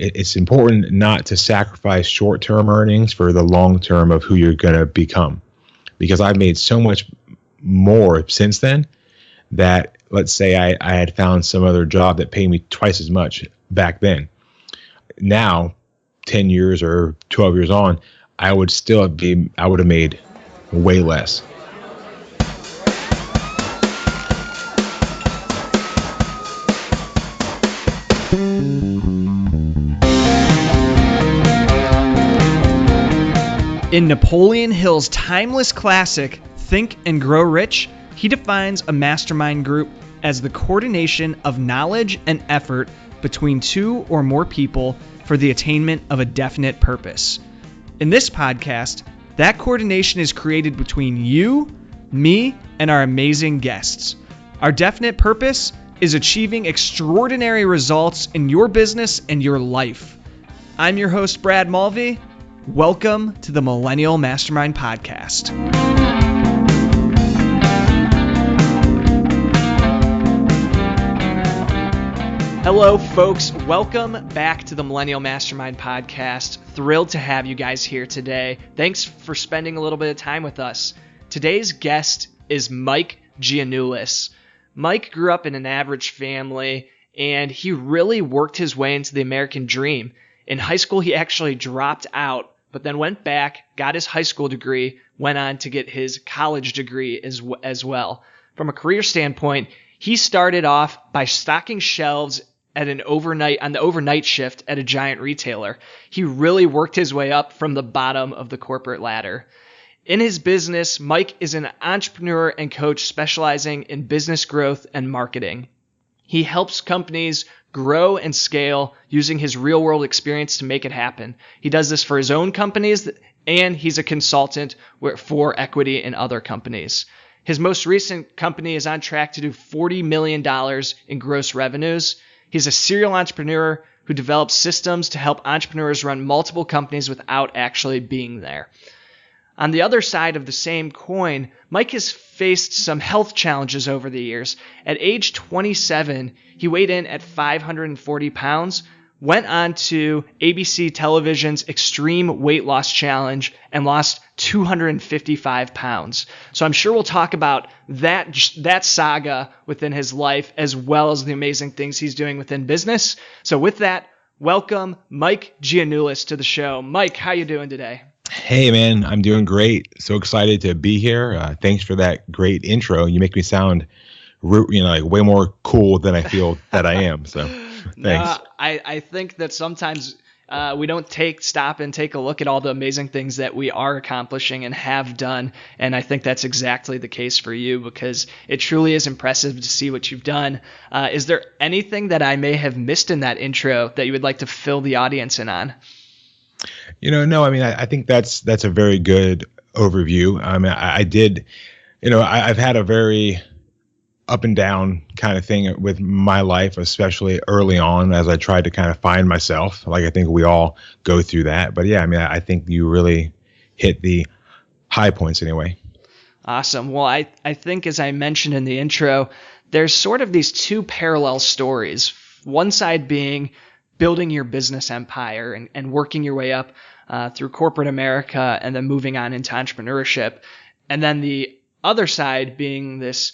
it's important not to sacrifice short-term earnings for the long-term of who you're going to become. Because I've made so much more since then that, let's say I had found some other job that paid me twice as much back then. Now, 10 years or 12 years on, I would have made way less. In Napoleon Hill's timeless classic, Think and Grow Rich, he defines a mastermind group as the coordination of knowledge and effort between two or more people for the attainment of a definite purpose. In this podcast, that coordination is created between you, me, and our amazing guests. Our definite purpose is achieving extraordinary results in your business and your life. I'm your host, Brad Mulvey. Welcome to the Millennial Mastermind Podcast. Hello, folks. Welcome back to the Millennial Mastermind Podcast. Thrilled to have you guys here today. Thanks for spending a little bit of time with us. Today's guest is Mike Giannoulis. Mike grew up in an average family, and he really worked his way into the American dream. In high school, he actually dropped out, but then went back, got his high school degree, went on to get his college degree as well. From a career standpoint, he started off by stocking shelves on the overnight shift at a giant retailer. He really worked his way up from the bottom of the corporate ladder. In his business, Mike is an entrepreneur and coach specializing in business growth and marketing. He helps companies grow and scale using his real-world experience to make it happen. He does this for his own companies, and he's a consultant for equity in other companies. His most recent company is on track to do $40 million in gross revenues. He's a serial entrepreneur who develops systems to help entrepreneurs run multiple companies without actually being there. On the other side of the same coin, Mike has faced some health challenges over the years. At age 27, he weighed in at 540 pounds, went on to ABC Television's Extreme Weight Loss Challenge, and lost 255 pounds. So I'm sure we'll talk about that saga within his life, as well as the amazing things he's doing within business. So with that, welcome Mike Giannoulis to the show. Mike, how you doing today? Hey, man, I'm doing great. So excited to be here. Thanks for that great intro. You make me sound, like way more cool than I feel that I am. So thanks. I think that sometimes we don't stop and take a look at all the amazing things that we are accomplishing and have done. And I think that's exactly the case for you, because it truly is impressive to see what you've done. Is there anything that I may have missed in that intro that you would like to fill the audience in on? No, I mean, I think that's a very good overview. I mean, I did, I've had a very up and down kind of thing with my life, especially early on as I tried to kind of find myself. Like, I think we all go through that. But yeah, I mean, I think you really hit the high points anyway. Awesome. Well, I think, as I mentioned in the intro, there's sort of these two parallel stories. One side being building your business empire and working your way up through corporate America and then moving on into entrepreneurship. And then the other side being this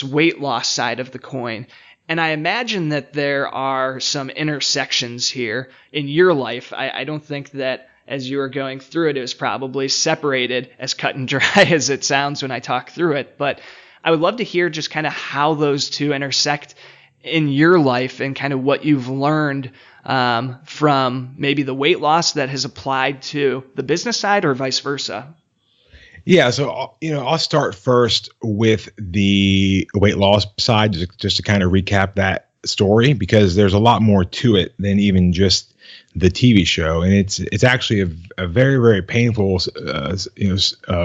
weight loss side of the coin. And I imagine that there are some intersections here in your life. I don't think that as you were going through it, it was probably separated as cut and dry as it sounds when I talk through it. But I would love to hear just kind of how those two intersect in your life and kind of what you've learned from maybe the weight loss that has applied to the business side, or vice versa. Yeah, so I'll start first with the weight loss side, just to kind of recap that story, because there's a lot more to it than even just the TV show, and it's actually a very, very painful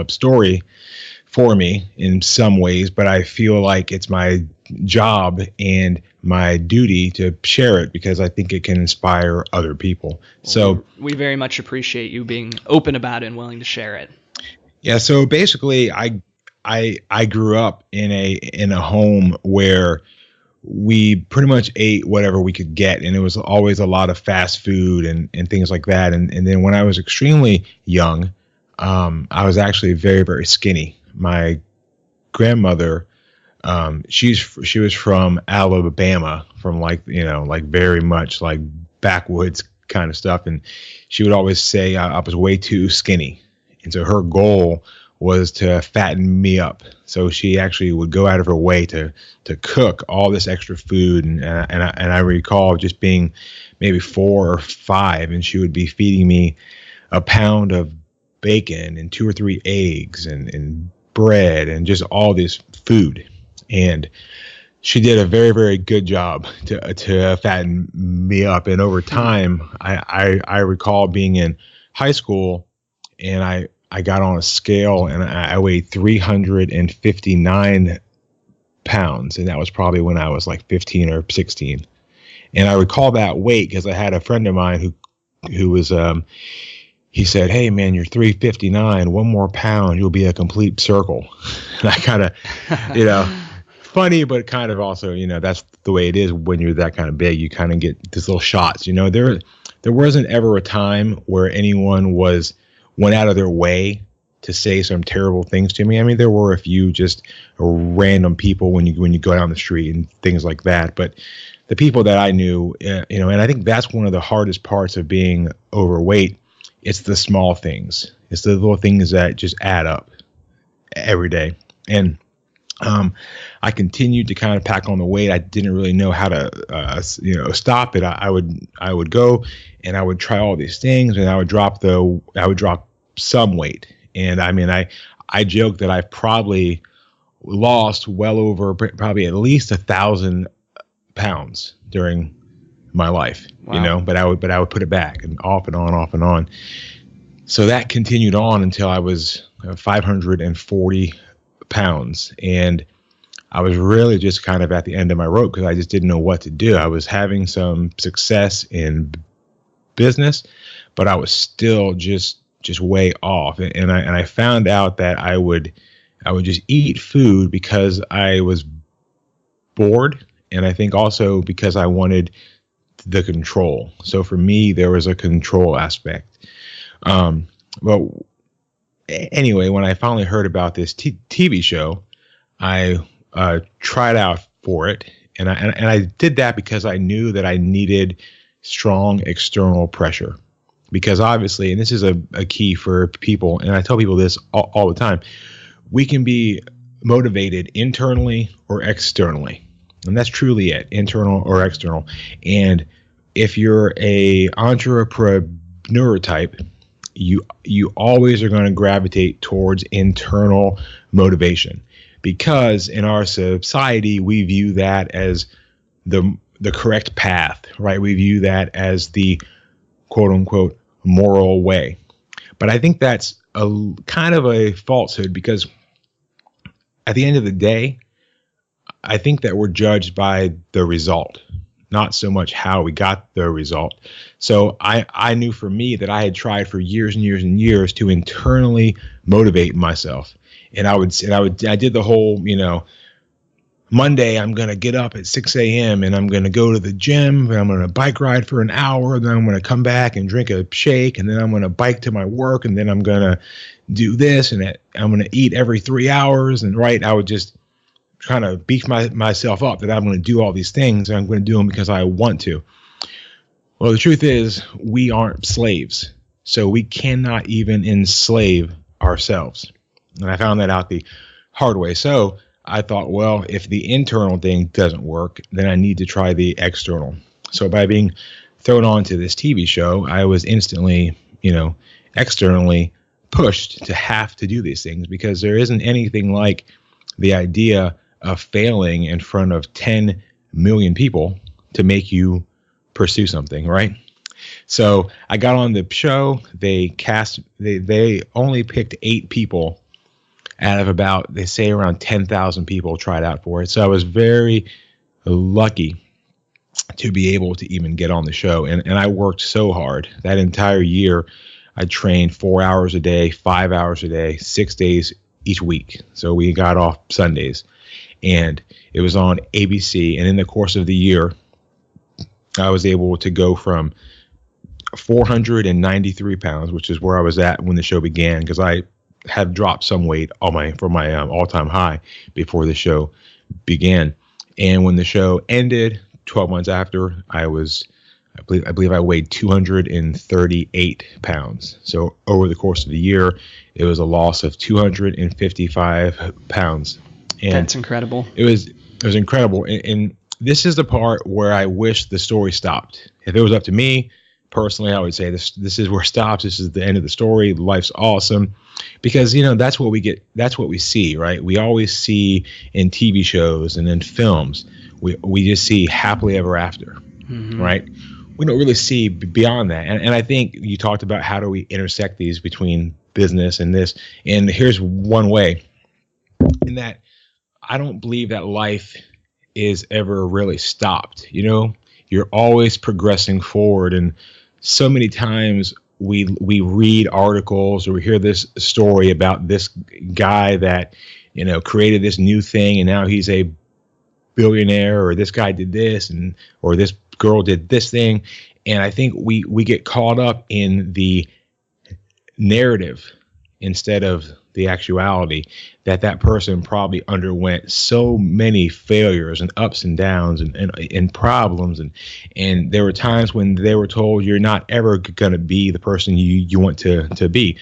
story for me in some ways, but I feel like it's my job and my duty to share it because I think it can inspire other people. So we very much appreciate you being open about it and willing to share it. Yeah. So basically, I grew up in a home where we pretty much ate whatever we could get, and it was always a lot of fast food and things like that. And then when I was extremely young, I was actually very, very skinny. My grandmother, she was from Alabama, from like very much like backwoods kind of stuff, and she would always say I was way too skinny, and so her goal was to fatten me up. So she actually would go out of her way to cook all this extra food, and I recall just being maybe 4 or 5, and she would be feeding me a pound of bacon and 2 or 3 eggs and bread and just all this food. And she did a very, very good job to fatten me up. And over time, I recall being in high school, and I got on a scale, and I weighed 359 pounds. And that was probably when I was like 15 or 16. And I recall that weight because I had a friend of mine who was, he said, "Hey man, you're 359, 1 more pound, you'll be a complete circle." And I kind of, funny, but kind of also, that's the way it is when you're that kind of big. You kind of get these little shots. There wasn't ever a time where anyone went out of their way to say some terrible things to me. I mean, there were a few just random people when you go down the street and things like that. But the people that I knew, and I think that's one of the hardest parts of being overweight. It's the small things. It's the little things that just add up every day. And I continued to kind of pack on the weight. I didn't really know how to, stop it. I would go and I would try all these things, and I would drop some weight. And I mean, I joke that I've probably lost well over probably at least 1,000 pounds during my life. Wow. But I would put it back, and off and on. So that continued on until I was 540 pounds. And I was really just kind of at the end of my rope because I just didn't know what to do. I was having some success in business, but I was still just way off. And I found out that I would just eat food because I was bored, and I think also because I wanted the control. So for me, there was a control aspect. But anyway, when I finally heard about this TV show, I tried out for it, and I did that because I knew that I needed strong external pressure. Because obviously, and this is a key for people, and I tell people this all the time, we can be motivated internally or externally. And that's truly it, internal or external. And if you're a entrepreneur type, you always are going to gravitate towards internal motivation, because in our society we view that as the correct path, right? We view that as the quote unquote moral way. But I think that's a kind of a falsehood, because at the end of the day, I think that we're judged by the result, not so much how we got the result. So I knew for me that I had tried for years and years and years to internally motivate myself. And I did the whole, Monday, I'm going to get up at 6 a.m. and I'm going to go to the gym, and I'm going to bike ride for an hour. Then I'm going to come back and drink a shake, and then I'm going to bike to my work, and then I'm going to do this, and I'm going to eat every 3 hours. And right, I would just kind of beat myself up that I'm going to do all these things, and I'm going to do them because I want to. Well, the truth is, we aren't slaves, so we cannot even enslave ourselves. And I found that out the hard way. So I thought, well, if the internal thing doesn't work, then I need to try the external. So by being thrown onto this TV show, I was instantly, externally pushed to have to do these things, because there isn't anything like the idea of failing in front of 10 million people to make you pursue something, right? So I got on the show. They only picked 8 people out of about, they say around 10,000 people tried out for it. So I was very lucky to be able to even get on the show. And I worked so hard that entire year. I trained 4 hours a day, 5 hours a day, 6 days each week. So we got off Sundays. and it was on ABC. And in the course of the year, I was able to go from 493 pounds, which is where I was at when the show began, because I had dropped some weight from my all-time high before the show began. And when the show ended 12 months after, I believe I weighed 238 pounds. So over the course of the year, it was a loss of 255 pounds. And that's incredible. It was incredible. And this is the part where I wish the story stopped. If it was up to me personally, I would say this is where it stops. This is the end of the story. Life's awesome. Because, that's what we get. That's what we see, right? We always see in TV shows and in films, we just see happily ever after, right? We don't really see beyond that. And I think you talked about how do we intersect these between business and this. And here's one way, in that I don't believe that life is ever really stopped. You're always progressing forward. And so many times we read articles or we hear this story about this guy that, created this new thing and now he's a billionaire, or this guy did this or this girl did this thing. And I think we get caught up in the narrative instead of the actuality, that person probably underwent so many failures and ups and downs and problems. And there were times when they were told you're not ever going to be the person you want to be.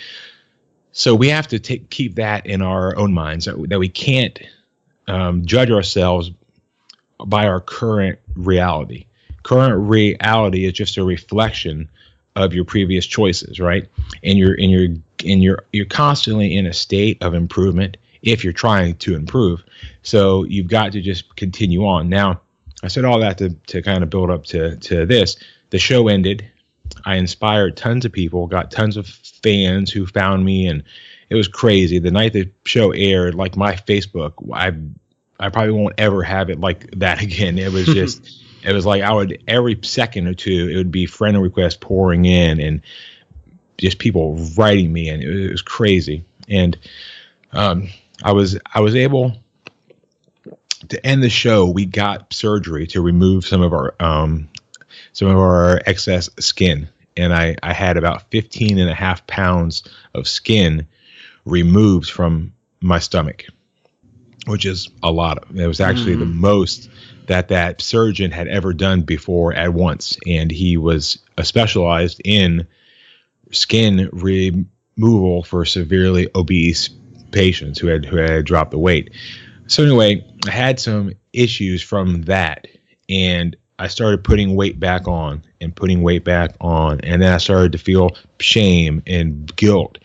So we have to keep that in our own minds, that we can't judge ourselves by our current reality. Current reality is just a reflection of your previous choices, right? And you're constantly in a state of improvement if you're trying to improve. So you've got to just continue on. Now, I said all that to kind of build up to this. The show ended. I inspired tons of people, got tons of fans who found me, and it was crazy. The night the show aired, like my Facebook, I probably won't ever have it like that again. It was just, it was like every second or two, it would be friend requests pouring in and just people writing me, and it was crazy. And I was able to end the show. We got surgery to remove some of our excess skin, and I had about 15.5 pounds of skin removed from my stomach, which is a lot. It was actually the most that surgeon had ever done before at once, and he was specialized in skin removal for severely obese patients who had dropped the weight. So anyway, I had some issues from that, and I started putting weight back on, and then I started to feel shame and guilt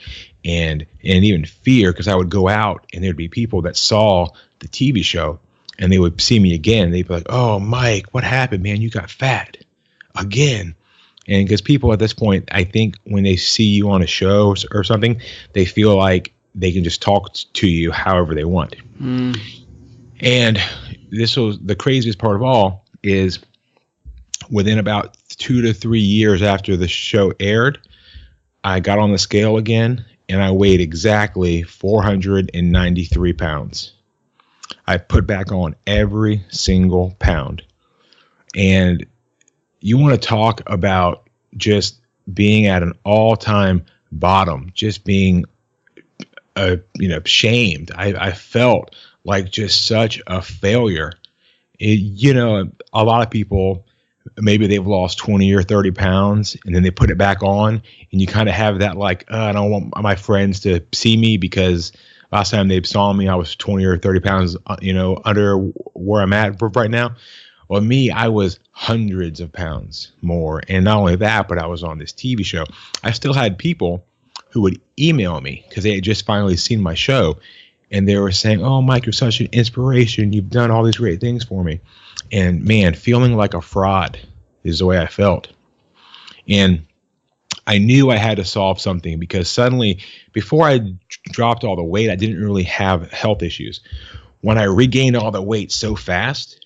and even fear, because I would go out and there'd be people that saw the TV show and they would see me again. They'd be like, "Oh, Mike, what happened, man? You got fat again." And because people at this point, I think when they see you on a show or something, they feel like they can just talk to you however they want. And this was the craziest part of all, is within about 2 to 3 years after the show aired, I got on the scale again and I weighed exactly 493 pounds. I put back on every single pound. And you want to talk about just being at an all-time bottom, just being shamed. I felt like just such a failure. A lot of people, maybe they've lost 20 or 30 pounds and then they put it back on, and you kind of have that like, I don't want my friends to see me because last time they saw me, I was 20 or 30 pounds, under where I'm at right now. Well, me, I was hundreds of pounds more. And not only that, but I was on this TV show. I still had people who would email me because they had just finally seen my show. And they were saying, "Oh, Mike, you're such an inspiration. You've done all these great things for me." And man, feeling like a fraud is the way I felt. And I knew I had to solve something, because suddenly, before I dropped all the weight, I didn't really have health issues. When I regained all the weight so fast,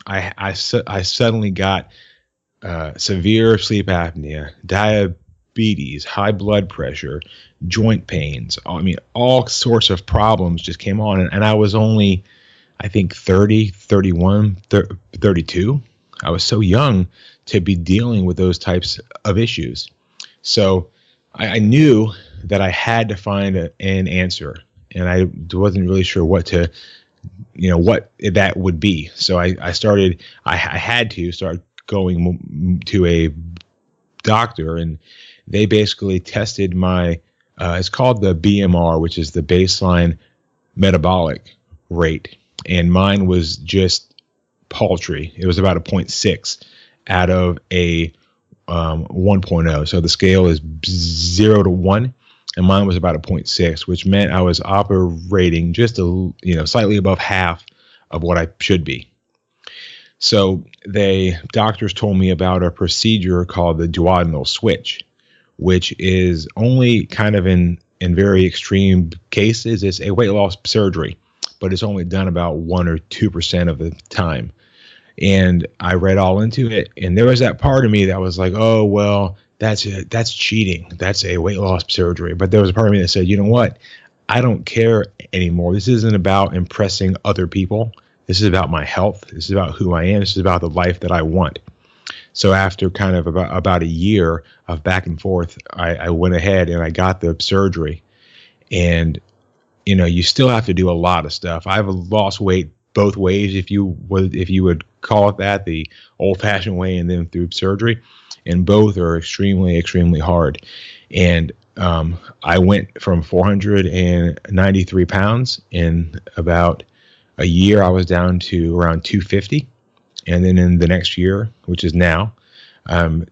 I suddenly got severe sleep apnea, diabetes, high blood pressure, joint pains. I mean, all sorts of problems just came on. And I I think 30, 31, 32. I was so young to be dealing with those types of issues. So I knew that I had to find an answer, and I wasn't really sure what that would be. So I had to start going to a doctor, and they basically tested my, it's called the BMR, which is the baseline metabolic rate. And mine was just paltry. It was about a 0.6 out of a 1.0. So the scale is 0 to 1, and mine was about a 0.6, which meant I was operating just slightly above half of what I should be. So doctors told me about a procedure called the duodenal switch, which is only kind of in very extreme cases, it's a weight loss surgery, but it's only done about 1 or 2% of the time. And I read all into it, and there was that part of me that was like, oh, well, that's cheating. That's a weight loss surgery. But there was a part of me that said, you know what? I don't care anymore. This isn't about impressing other people. This is about my health. This is about who I am. This is about the life that I want. So after kind of about a year of back and forth, I went ahead and I got the surgery. And, you still have to do a lot of stuff. I've lost weight both ways, if you would call it that, the old-fashioned way and then through surgery. And both are extremely, extremely hard. And I went from 493 pounds in about a year. I was down to around 250. And then in the next year, which is now,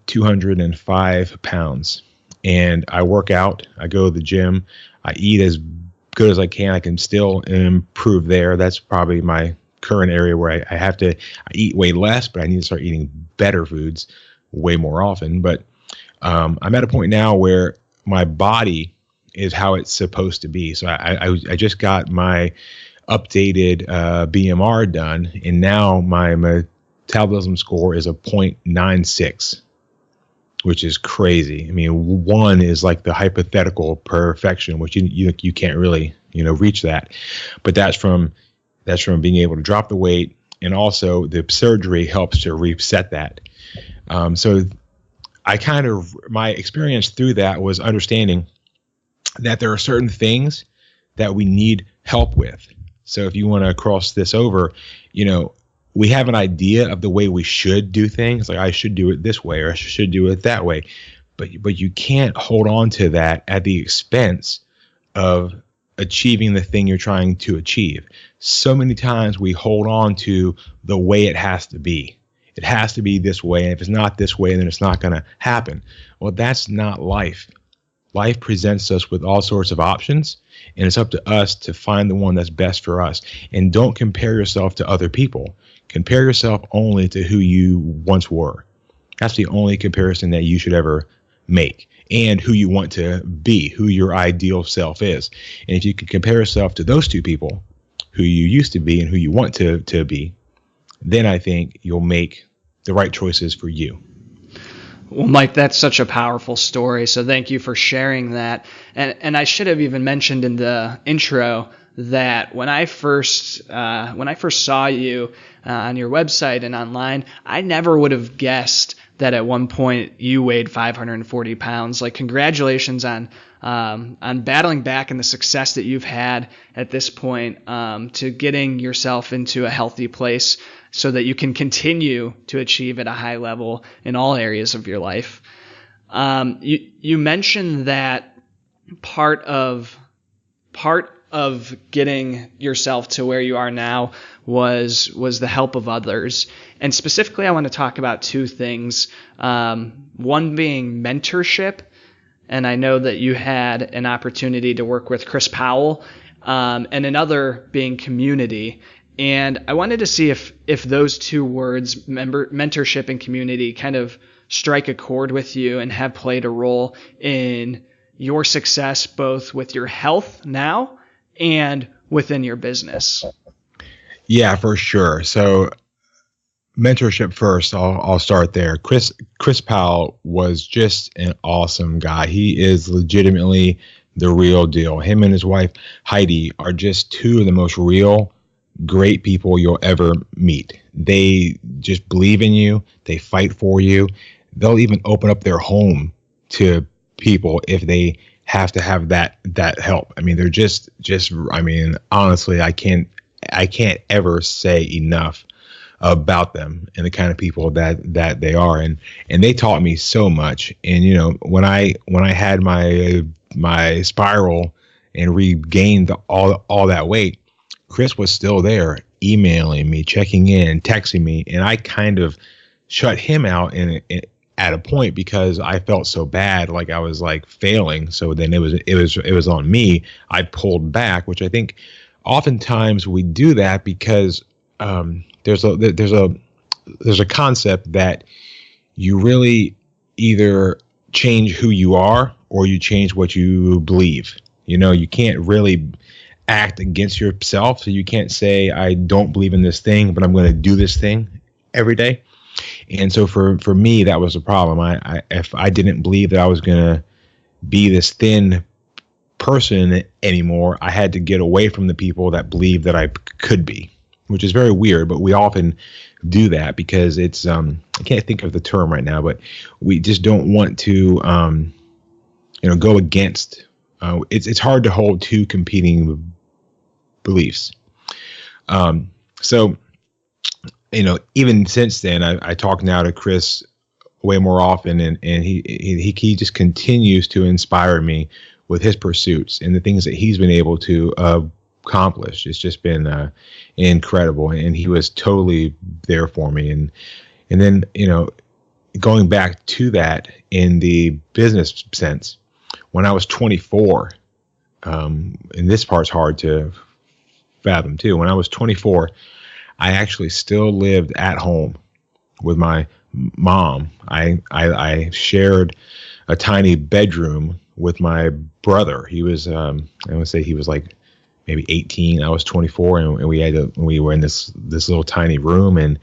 205 pounds. And I work out. I go to the gym. I eat as good as I can. I can still improve there. That's probably my current area where I eat way less, but I need to start eating better foods way more often. But I'm at a point now where my body is how it's supposed to be. So I just got my updated BMR done, and now my metabolism score is a 0.96, which is crazy. I mean, 1 is like the hypothetical perfection, which you can't really reach that. But that's from being able to drop the weight, and also the surgery helps to reset that. So my experience through that was understanding that there are certain things that we need help with. So if you want to cross this over, we have an idea of the way we should do things. Like, I should do it this way, or I should do it that way. But you can't hold on to that at the expense of achieving the thing you're trying to achieve. So many times we hold on to the way it has to be. It has to be this way. And if it's not this way, then it's not going to happen. Well, that's not life. Life presents us with all sorts of options, and it's up to us to find the one that's best for us. And don't compare yourself to other people. Compare yourself only to who you once were. That's the only comparison that you should ever make, and who you want to be, who your ideal self is. And if you can compare yourself to those two people, who you used to be and who you want to be, then I think you'll make the right choices for you. Well, Mike, that's such a powerful story. So thank you for sharing that. And I should have even mentioned in the intro that when I first saw you on your website and online, I never would have guessed that at one point you weighed 540 pounds. Like, congratulations on battling back and the success that you've had at this point, to getting yourself into a healthy place so that you can continue to achieve at a high level in all areas of your life. You mentioned that part of getting yourself to where you are now was the help of others. And specifically, I want to talk about two things. One being mentorship. And I know that you had an opportunity to work with Chris Powell, and another being community. And I wanted to see if those two words, mentorship and community, kind of strike a chord with you and have played a role in your success, both with your health now and within your business. Yeah, for sure. So mentorship first, I'll start there. Chris Powell was just an awesome guy. He is legitimately the real deal. Him and his wife, Heidi, are just two of the most real great people you'll ever meet. They just believe in you. They fight for you. They'll even open up their home to people if they have to have that help. I mean, they're just I mean, honestly, I can't ever say enough about them and the kind of people that they are, and they taught me so much. And you know, when I had my spiral and regained all that weight, Chris was still there, emailing me, checking in, texting me, and I kind of shut him out at a point because I felt so bad, like I was like failing. So then it was on me. I pulled back, which I think oftentimes we do that because there's a concept that you really either change who you are or you change what you believe. You know, you can't really act against yourself. So you can't say, I don't believe in this thing, but I'm going to do this thing every day. And so for me, that was a problem. If I didn't believe that I was going to be this thin person anymore, I had to get away from the people that believed that I could be, which is very weird, but we often do that because it's, I can't think of the term right now, but we just don't want to, go against, it's hard to hold two competing beliefs. So, you know, even since then, I talk now to Chris way more often, and he just continues to inspire me with his pursuits and the things that he's been able to accomplish. It's just been incredible, and he was totally there for me. And then, you know, going back to that in the business sense, when I was 24, and this part's hard to fathom too. When I was 24, I actually still lived at home with my mom. I shared a tiny bedroom with my brother. He was, I would say he was like maybe 18. I was 24, and we were in this little tiny room, and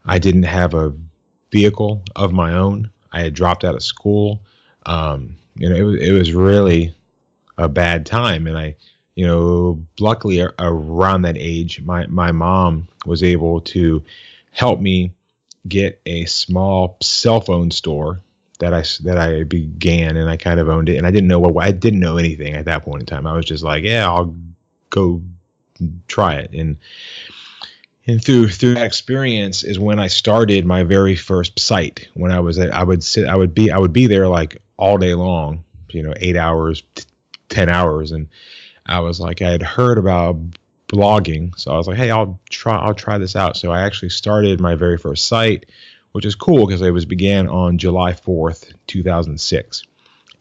I didn't have a vehicle of my own. I had dropped out of school. It was really a bad time, and luckily around that age, my mom was able to help me get a small cell phone store that I began, and I kind of owned it. And I didn't know anything at that point in time. I was just like, yeah, I'll go try it. And through that experience is when I started my very first site. When I would be there like all day long, 8 hours, 10 hours, and I was like, I had heard about blogging, so I was like, hey, I'll try this out. So I actually started my very first site, which is cool because it began on July 4th, 2006.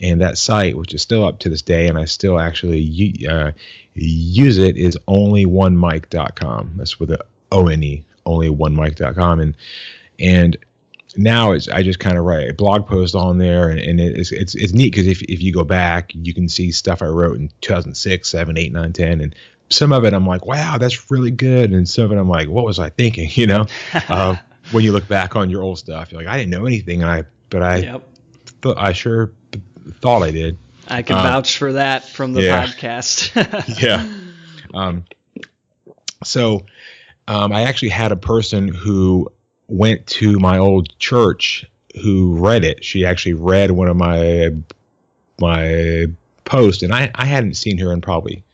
And that site, which is still up to this day, and I still actually use it, is onlyonemike.com. That's with a O-N-E, onlyonemike.com. And now I just kind of write a blog post on there, and it's neat because if you go back, you can see stuff I wrote in 2006, 7, 8, 9, 10, and some of it I'm like, wow, that's really good, and some of it I'm like, what was I thinking? When you look back on your old stuff, you're like, I didn't know anything, but I sure thought I did. I can vouch for that from the podcast. Yeah. So I actually had a person who went to my old church who read it. She actually read one of my posts, and I hadn't seen her in probably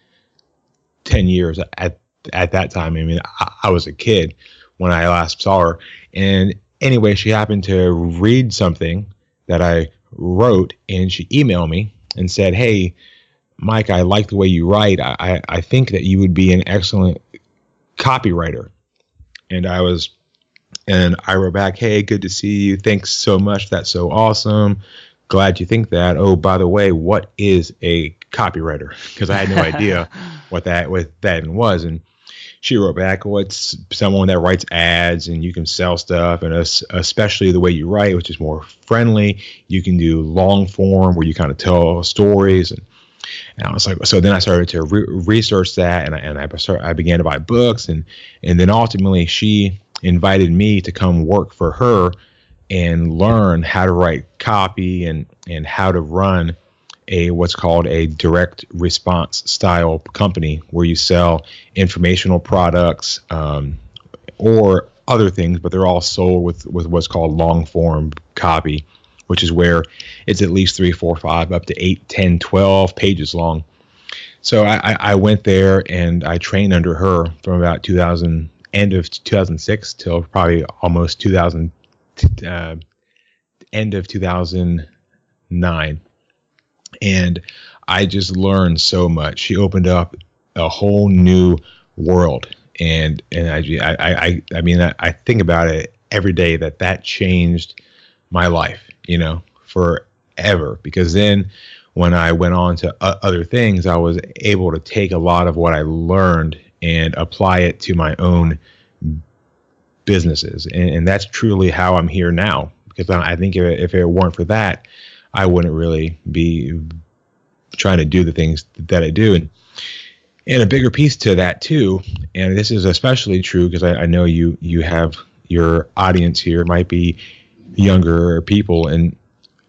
10 years at that time. I mean, I was a kid when I last saw her. And anyway, she happened to read something that I wrote, and she emailed me and said, hey, Mike, I like the way you write. I think that you would be an excellent copywriter. And I wrote back, hey, good to see you. Thanks so much. That's so awesome. Glad you think that. Oh, by the way, what is a copywriter? Because I had no idea what that was. And she wrote back, well, it's someone that writes ads, and you can sell stuff, and especially the way you write, which is more friendly. You can do long form where you kind of tell stories. And I was like, so then I started to research that, and I began to buy books, and then ultimately she invited me to come work for her and learn how to write copy and how to run a what's called a direct response style company where you sell informational products or other things, but they're all sold with what's called long form copy, which is where it's at least 3, 4, 5, up to 8, 10, 12 pages long. So I went there and I trained under her from about end of 2006 till probably almost 2000, end of 2009. And I just learned so much. She opened up a whole new world. And I mean, I think about it every day that changed my life, forever. Because then when I went on to other things, I was able to take a lot of what I learned and apply it to my own businesses. And that's truly how I'm here now. Because I think if it weren't for that, I wouldn't really be trying to do the things that I do. And a bigger piece to that too, and this is especially true because I know you have your audience here might be younger people, and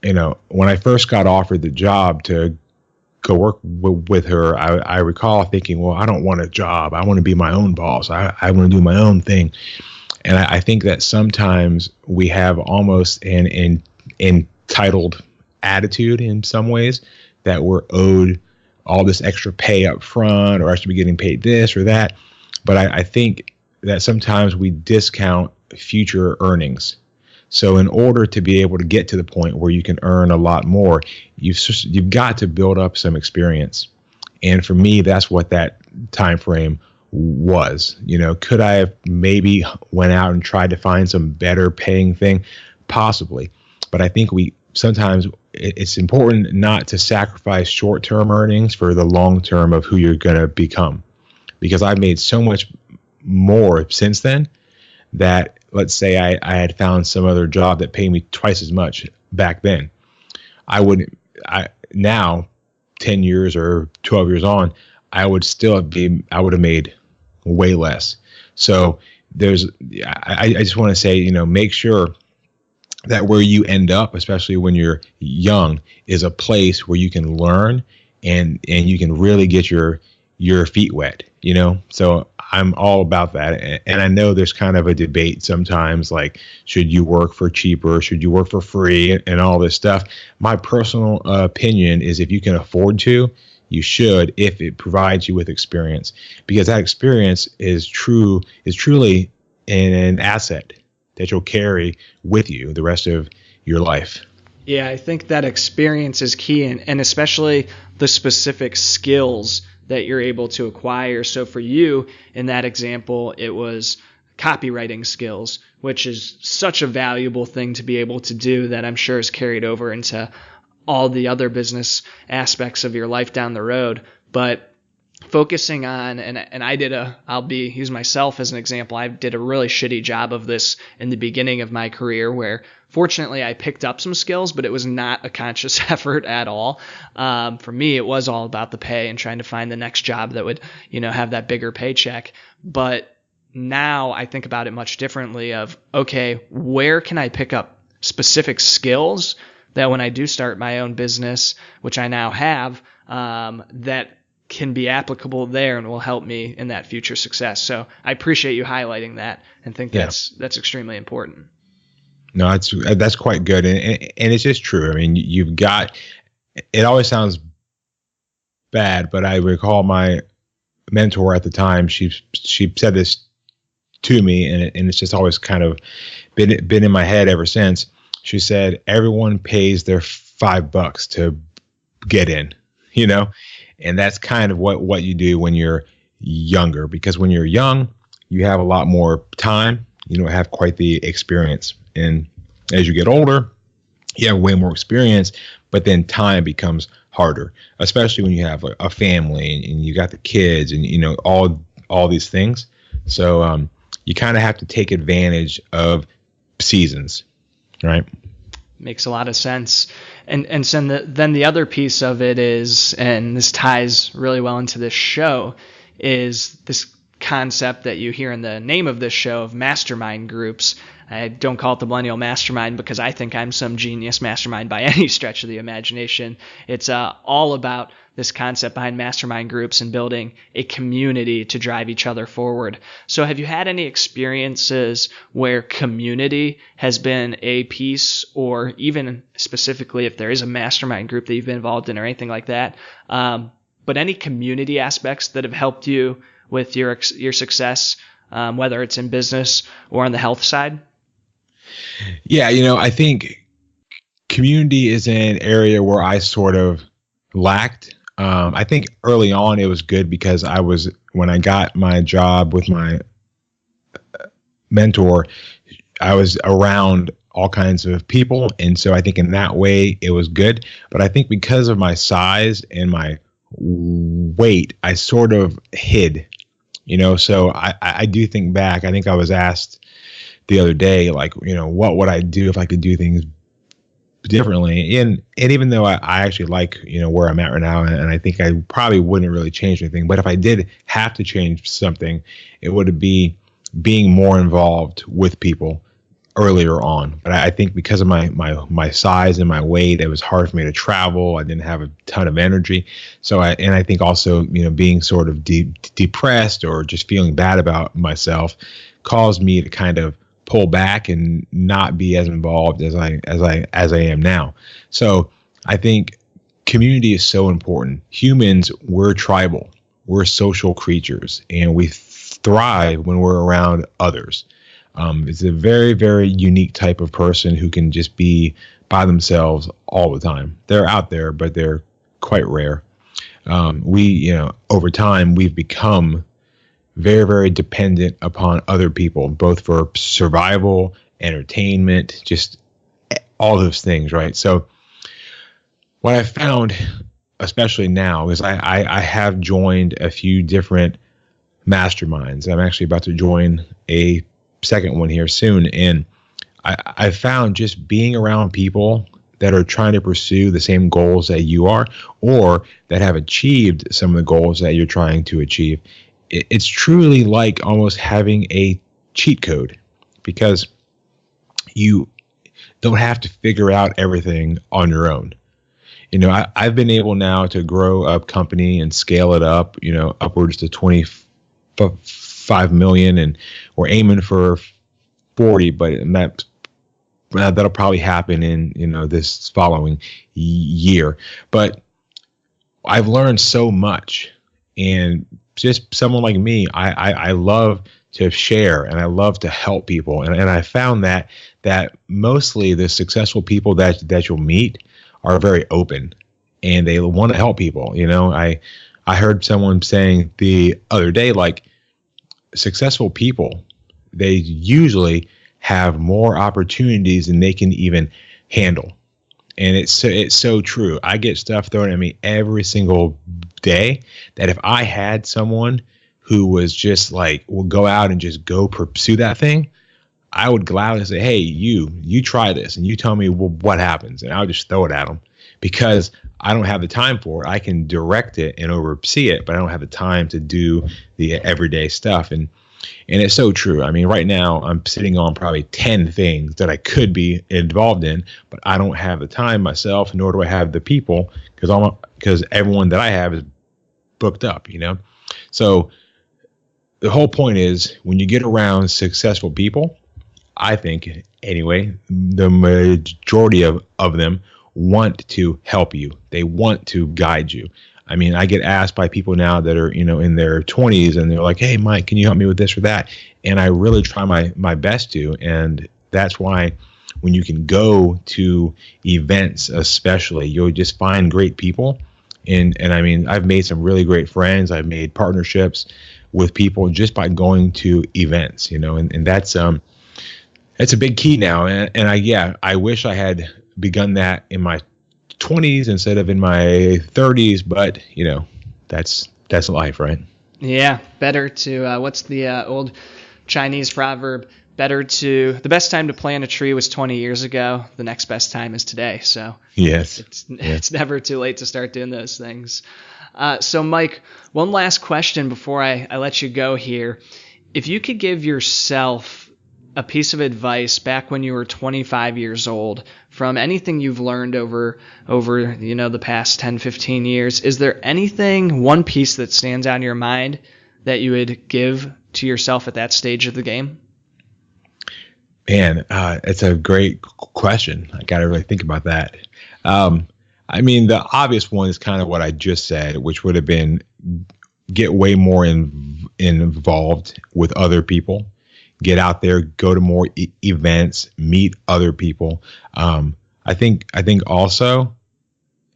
when I first got offered the job to go work with her, I recall thinking, well, I don't want a job. I want to be my own boss. I want to do my own thing. And I think that sometimes we have almost an entitled attitude in some ways that we're owed all this extra pay up front, or I should be getting paid this or that. But I think that sometimes we discount future earnings. So in order to be able to get to the point where you can earn a lot more, you've got to build up some experience. And for me, that's what that time frame was. Could I have maybe went out and tried to find some better paying thing? Possibly. But I think sometimes it's important not to sacrifice short-term earnings for the long term of who you're going to become. Because I've made so much more since then that, let's say I had found some other job that paid me twice as much back then. Now, 10 years or 12 years on, I would have made way less. So I just want to say, make sure that where you end up, especially when you're young, is a place where you can learn and you can really get your feet wet, So I'm all about that. And I know there's kind of a debate sometimes, like, should you work for cheaper? Should you work for free? And all this stuff. My personal opinion is if you can afford to, you should, if it provides you with experience, because that experience is truly an asset that you'll carry with you the rest of your life. Yeah, I think that experience is key, and especially the specific skills that you're able to acquire. So for you, in that example, it was copywriting skills, which is such a valuable thing to be able to do that I'm sure is carried over into all the other business aspects of your life down the road. But focusing on, and I'll use myself as an example. I did a really shitty job of this in the beginning of my career, where fortunately I picked up some skills, but it was not a conscious effort at all. For me, it was all about the pay and trying to find the next job that would, have that bigger paycheck. But now I think about it much differently of, okay, where can I pick up specific skills that when I do start my own business, which I now have, that can be applicable there and will help me in that future success. So I appreciate you highlighting that and think that's extremely important. No, that's quite good. And it's just true. I mean, you've got, it always sounds bad, but I recall my mentor at the time, she said this to me, and it's just always kind of been in my head ever since. She said, everyone pays their $5 to get in, and that's kind of what you do when you're younger, because when you're young, you have a lot more time. You don't have quite the experience. And as you get older, you have way more experience, but then time becomes harder, especially when you have a family and you got the kids and, all these things. So you kind of have to take advantage of seasons, right? Makes a lot of sense. And so then the other piece of it is, and this ties really well into this show, is this concept that you hear in the name of this show of mastermind groups. I don't call it the Millennial Mastermind because I think I'm some genius mastermind by any stretch of the imagination. It's all about this concept behind mastermind groups and building a community to drive each other forward. So have you had any experiences where community has been a piece, or even specifically if there is a mastermind group that you've been involved in or anything like that, but any community aspects that have helped you with your success, whether it's in business or on the health side? Yeah, I think community is an area where I sort of lacked. I think early on it was good because when I got my job with my mentor, I was around all kinds of people. And so I think in that way it was good. But I think because of my size and my weight, I sort of hid, so I do think back. I think I was asked the other day, like, what would I do if I could do things differently? And even though I actually like, where I'm at right now, and I think I probably wouldn't really change anything, but if I did have to change something, it would be being more involved with people earlier on. But I think because of my size and my weight, it was hard for me to travel. I didn't have a ton of energy. So I think also, being sort of depressed or just feeling bad about myself caused me to kind of pull back and not be as involved as I am now. So I think community is so important. Humans, we're tribal. We're social creatures, and we thrive when we're around others. It's a very, very unique type of person who can just be by themselves all the time. They're out there, but they're quite rare. Over time, we've become very, very dependent upon other people, both for survival, entertainment, just all those things, right? So what I found, especially now, is I have joined a few different masterminds. I'm actually about to join a second one here soon. And I found just being around people that are trying to pursue the same goals that you are, or that have achieved some of the goals that you're trying to achieve, it's truly like almost having a cheat code, because you don't have to figure out everything on your own. I've been able now to grow a company and scale it up, upwards to 25 million, and we're aiming for 40, but that'll probably happen in, this following year. But I've learned so much, and just someone like me, I love to share, and I love to help people. And I found that mostly the successful people that you'll meet are very open, and they want to help people. I heard someone saying the other day, like, successful people, they usually have more opportunities than they can even handle. And it's so true. I get stuff thrown at me every single day that if I had someone who was just like, will go out and just go pursue that thing, I would gladly say, hey, you try this and you tell me what happens. And I would just throw it at them, because I don't have the time for it. I can direct it and oversee it, but I don't have the time to do the everyday stuff. And it's so true. I mean, right now I'm sitting on probably 10 things that I could be involved in, but I don't have the time myself, nor do I have the people, because everyone that I have is booked up, So the whole point is, when you get around successful people, I think anyway, the majority of them want to help you. They want to guide you. I mean, I get asked by people now that are, in their 20s, and they're like, hey, Mike, can you help me with this or that? And I really try my best to. And that's why when you can go to events, especially, you'll just find great people. And I mean, I've made some really great friends. I've made partnerships with people just by going to events, and that's a big key now. And I wish I had begun that in my 20s instead of in my 30s, but that's life, right? Yeah, better to what's the old Chinese proverb? The best time to plant a tree was 20 years ago. The next best time is today. So yes, it's never too late to start doing those things. So, Mike, one last question before I let you go here. If you could give yourself a piece of advice back when you were 25 years old from anything you've learned over the past 10, 15 years, is there anything, one piece that stands out in your mind that you would give to yourself at that stage of the game? Man, it's a great question. I got to really think about that. I mean, the obvious one is kind of what I just said, which would have been get way more involved with other people, get out there, go to more events, meet other people. I think also,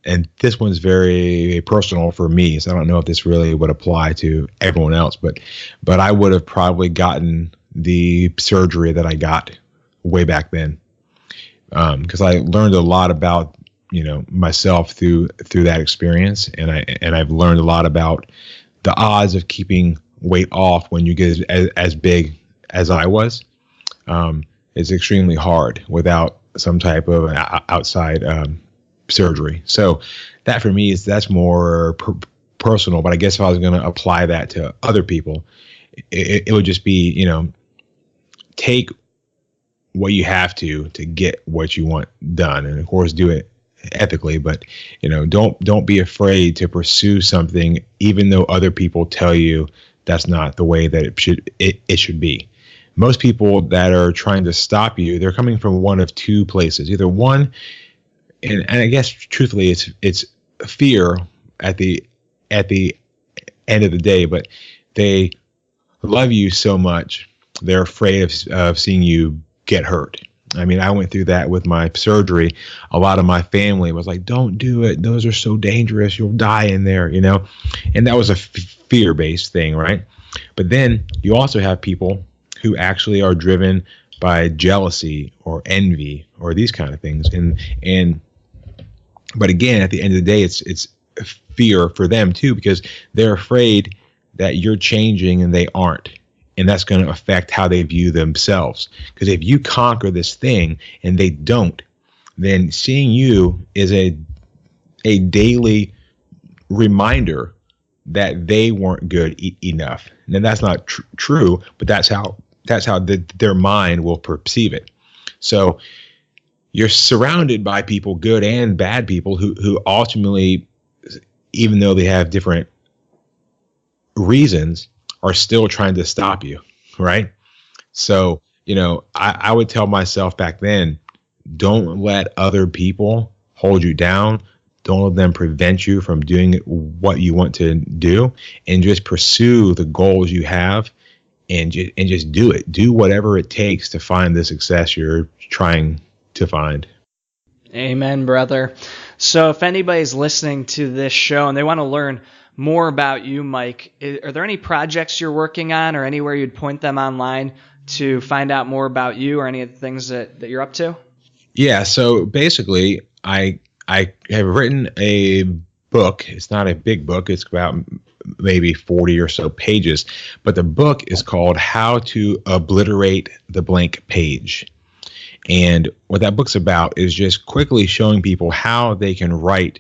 and this one's very personal for me, so I don't know if this really would apply to everyone else, but I would have probably gotten the surgery that I got way back then, because I learned a lot about myself through that experience, and I've learned a lot about the odds of keeping weight off when you get as big as I was. It's extremely hard without some type of outside surgery. So that for me that's more personal. But I guess if I was going to apply that to other people, it would just be take what you have to get what you want done, and of course do it ethically, but don't be afraid to pursue something even though other people tell you that's not the way that it should be. Most people that are trying to stop you, they're coming from one of two places. Either one, and I guess truthfully it's fear at the end of the day, but they love you so much they're afraid of seeing you get hurt. I mean, I went through that with my surgery. A lot of my family was like, don't do it. Those are so dangerous. You'll die in there, and that was a fear-based thing, right? But then you also have people who actually are driven by jealousy or envy or these kind of things. But again, at the end of the day, it's fear for them too, because they're afraid that you're changing and they aren't. And that's going to affect how they view themselves. Because if you conquer this thing and they don't, then seeing you is a daily reminder that they weren't good enough. And that's not true, but that's how their mind will perceive it. So you're surrounded by people, good and bad people, who ultimately, even though they have different reasons, are still trying to stop you, right? So, I would tell myself back then, don't let other people hold you down. Don't let them prevent you from doing what you want to do, and just pursue the goals you have, and just do it. Do whatever it takes to find the success you're trying to find. Amen, brother. So if anybody's listening to this show and they want to learn more about you, Mike, are there any projects you're working on or anywhere you'd point them online to find out more about you or any of the things that you're up to? Yeah, so basically I have written a book. It's not a big book. It's about maybe 40 or so pages, but the book is called How to Obliterate the Blank Page. And what that book's about is just quickly showing people how they can write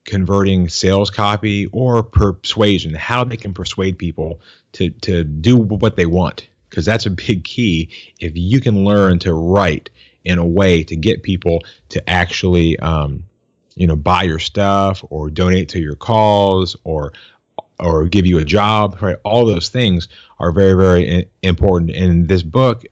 converting sales copy or persuasion, how they can persuade people to do what they want, because that's a big key. If you can learn to write in a way to get people to actually buy your stuff or donate to your cause or give you a job, right? All those things are very, very important. In this book,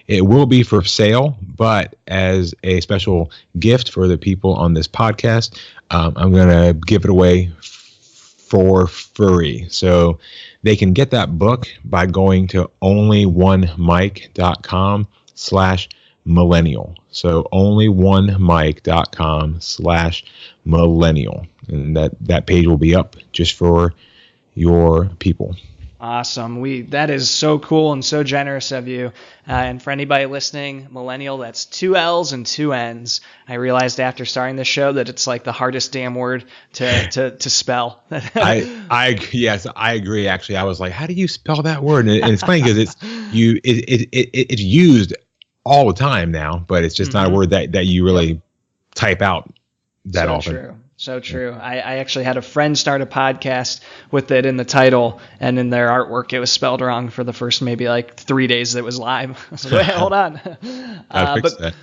it will be for sale, but as a special gift for the people on this podcast, I'm going to give it away for free. So they can get that book by going to onlyonemike.com/millennial. So onlyonemike.com/millennial. And that page will be up just for your people. Awesome. That is so cool and so generous of you. And for anybody listening, millennial, that's 2 L's and 2 N's. I realized after starting the show that it's like the hardest damn word to spell. Yes, I agree. Actually, I was like, how do you spell that word? And it's funny because it's used all the time now, but it's just not a word that you really type out that so often. True. So true. I actually had a friend start a podcast with it in the title, and in their artwork it was spelled wrong for the first maybe like 3 days that it was live. I was like, wait, hold on. Gotta fix that.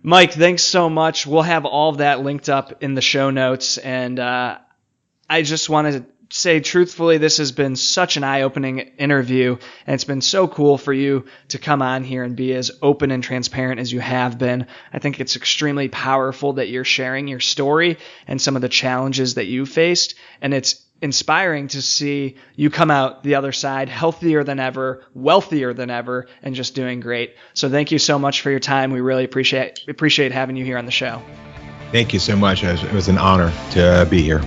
Mike, thanks so much. We'll have all of that linked up in the show notes, and I just want to say truthfully, this has been such an eye-opening interview, and it's been so cool for you to come on here and be as open and transparent as you have been. I think it's extremely powerful that you're sharing your story and some of the challenges that you faced, and it's inspiring to see you come out the other side healthier than ever, wealthier than ever, and just doing great. So thank you so much for your time. We really appreciate having you here on the show. Thank you so much. It was an honor to be here.